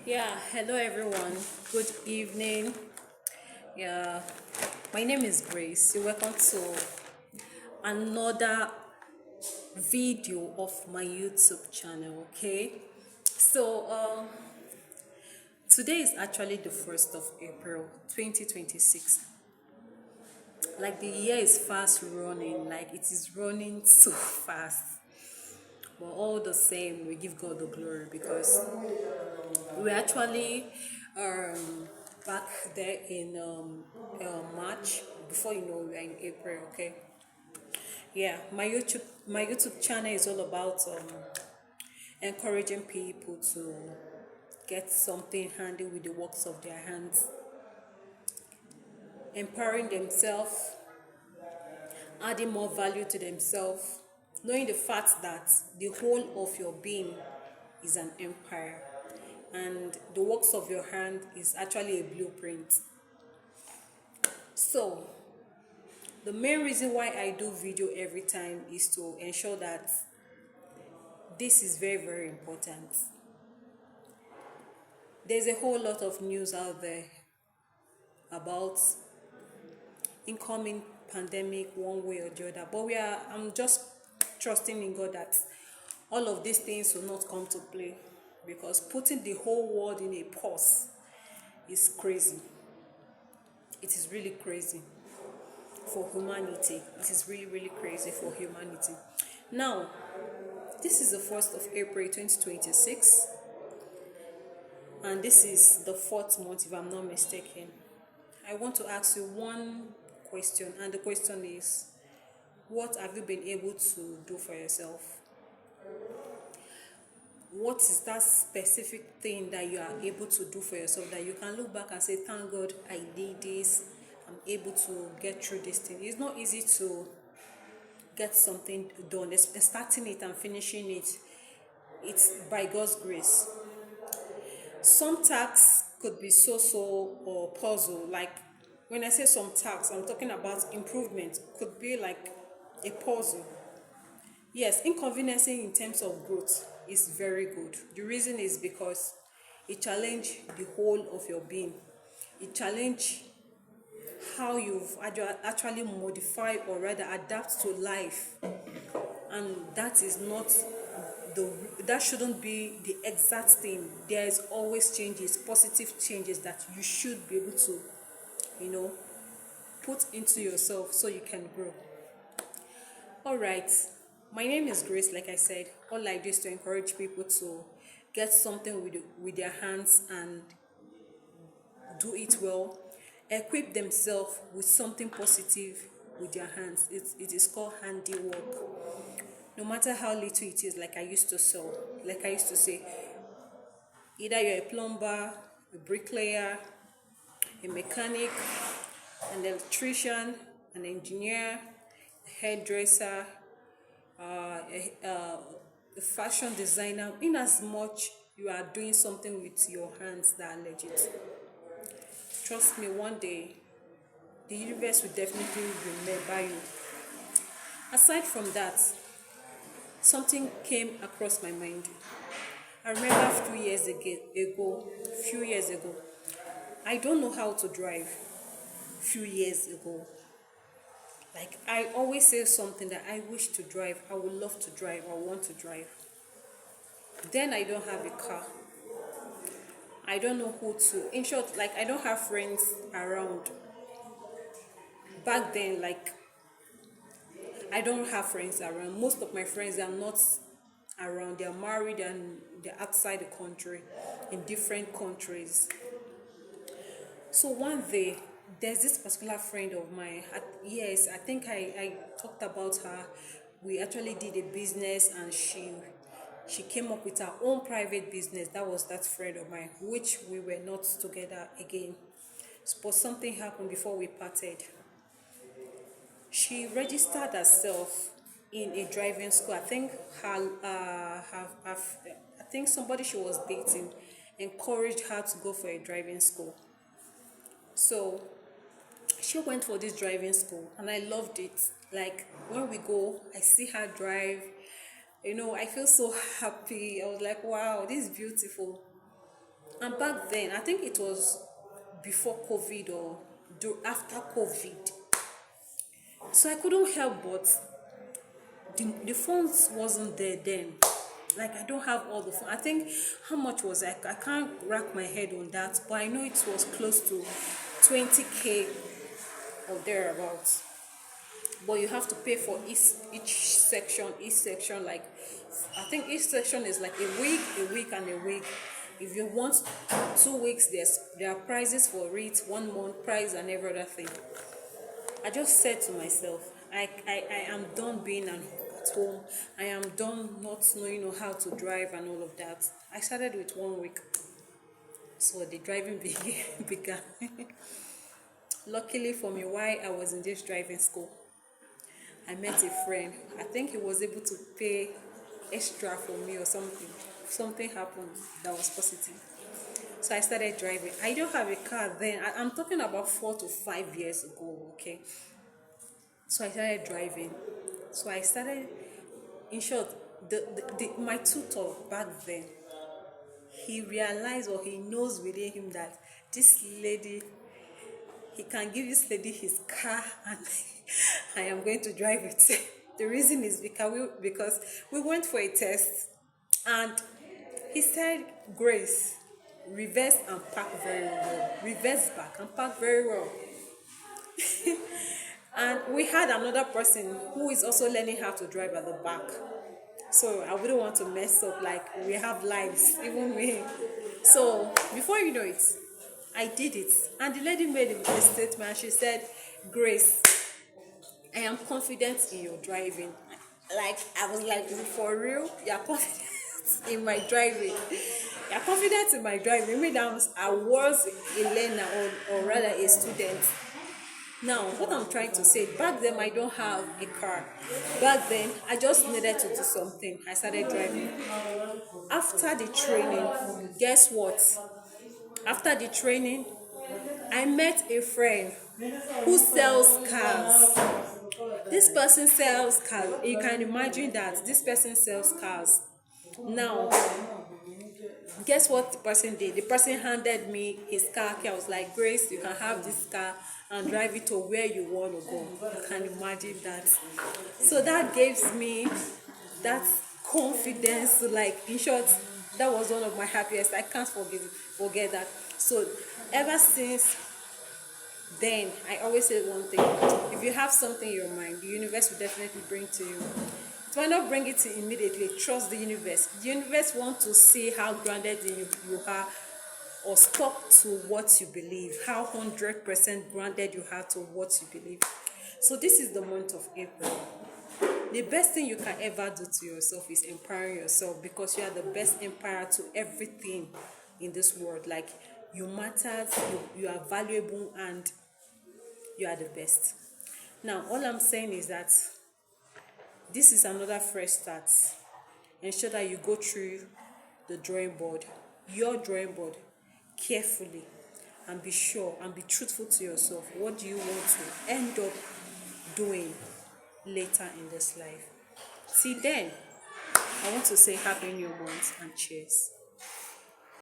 Yeah, hello everyone. Good evening. Yeah, my name is Grace. You're welcome to another video of my YouTube channel. Okay, so today is actually the 1st of April 2026. Like the year is fast running, like it is running so fast. But all the same, we give God the glory because we actually um back there in March. Before you know, we're in April. Okay, yeah, my YouTube channel is all about encouraging people to get something handy with the works of their hands, empowering themselves, adding more value to themselves, knowing the fact that the whole of your being is an empire and the works of your hand is actually a blueprint. So the main reason why I do video every time is to ensure that this is very important. There's a whole lot of news out there about incoming pandemic one way or the other, but I'm just trusting in God that all of these things will not come to play, because putting the whole world in a pause is crazy. It is really crazy for humanity. It is really crazy for humanity. Now, this is the 1st of April 2026, and this is the fourth month, if I'm not mistaken. I want to ask you one question, and the question is, what have you been able to do for yourself? What is that specific thing that you are able to do for yourself that you can look back and say, thank God I did this, I'm able to get through this thing? It's not easy to get something done, starting it and finishing it. It's by God's grace. Some tasks could be so or puzzle. Like when I say some tasks, I'm talking about improvement. Could be like a puzzle. Yes, inconveniencing in terms of growth is very good. The reason is because it challenge the whole of your being. It challenge how you've actually modify or rather adapt to life, and that is not the that shouldn't be the exact thing. There is always changes, positive changes that you should be able to, you know, put into yourself so you can grow. All right, my name is Grace. Like I said, all I do is to encourage people to get something with their hands and do it well, equip themselves with something positive with their hands. It is called handiwork. No matter how little it is, like I used to sell, like I used to say, either you're a plumber, a bricklayer, a mechanic, an electrician, an engineer, a hairdresser, a fashion designer, in as much you are doing something with your hands that are legit. Trust me, one day the universe will definitely remember you. Aside from that, something came across my mind. I remember few years ago, I don't know how to drive. Few years ago, like I always say something that I wish to drive, I would love to drive, I want to drive. Then I don't have a car. I don't know who to. In short, like I don't have friends around. Back then, like I don't have friends around. Most of my friends are not around. They are married and they're outside the country, in different countries. So one day, there's this particular friend of mine. Yes, I think I talked about her. We actually did a business, and she came up with her own private business. That was that friend of mine, which we were not together again. But something happened before we parted. She registered herself in a driving school. I think I think somebody she was dating encouraged her to go for a driving school. So she went for this driving school, and I loved it. Like when we go, I see her drive. I feel so happy. I was like, wow, this is beautiful. And back then, I think it was before COVID or after COVID. So I couldn't help but the funds wasn't there then. Like I don't have all the fun. I think how much was I can't rack my head on that, but I know it was close to 20K or thereabouts. But you have to pay for each section like I think each section is like a week and a week. If you want 2 weeks, there are prices for it, 1 month price and every other thing. I just said to myself, I am done being at home. I am done not knowing how to drive and all of that. I started with 1 week, so the driving began. Luckily for me, while I was in this driving school, I met a friend. I think he was able to pay extra for me or something. Something happened that was positive. So I started driving. I don't have a car then. I'm talking about 4 to 5 years ago, okay? So I started driving. So I started, in short, my tutor back then, he realized or he knows within him that this lady, he can give this lady his car and I am going to drive it. The reason is because we went for a test and he said, Grace, reverse and park very well. Reverse back and park very well. And we had another person who is also learning how to drive at the back. So I wouldn't want to mess up, like we have lives, even me. So before you know it, I did it. And the lady made a statement. She said, Grace, I am confident in your driving. Like, I was like, for real? You're confident in my driving? You're confident in my driving? Maybe I was a learner or rather a student. Now, what I'm trying to say, back then I don't have a car. Back then, I just needed to do something. I started driving. After the training, guess what? After the training, I met a friend who sells cars. This person sells cars. You can imagine that this person sells cars. Now, guess what the person did? The person handed me his car key. I was like, Grace, you can have this car and drive it to where you want to go. You can imagine that. So that gives me that confidence. Like, in short, that was one of my happiest. I can't forget that. So ever since then, I always say one thing: if you have something in your mind, the universe will definitely bring to you. It might not bring it to immediately. Trust the universe. The universe wants to see how grounded you are, or stuck to what you believe, how 100% grounded you are to what you believe. So this is the month of April. The best thing you can ever do to yourself is empowering yourself, because you are the best empower to everything in this world. Like, you matter, you are valuable, and you are the best. Now, all I'm saying is that this is another fresh start. Ensure that you go through the drawing board, your drawing board, carefully, and be sure and be truthful to yourself. What do you want to end up doing later in this life? See, then, I want to say happy new month and cheers.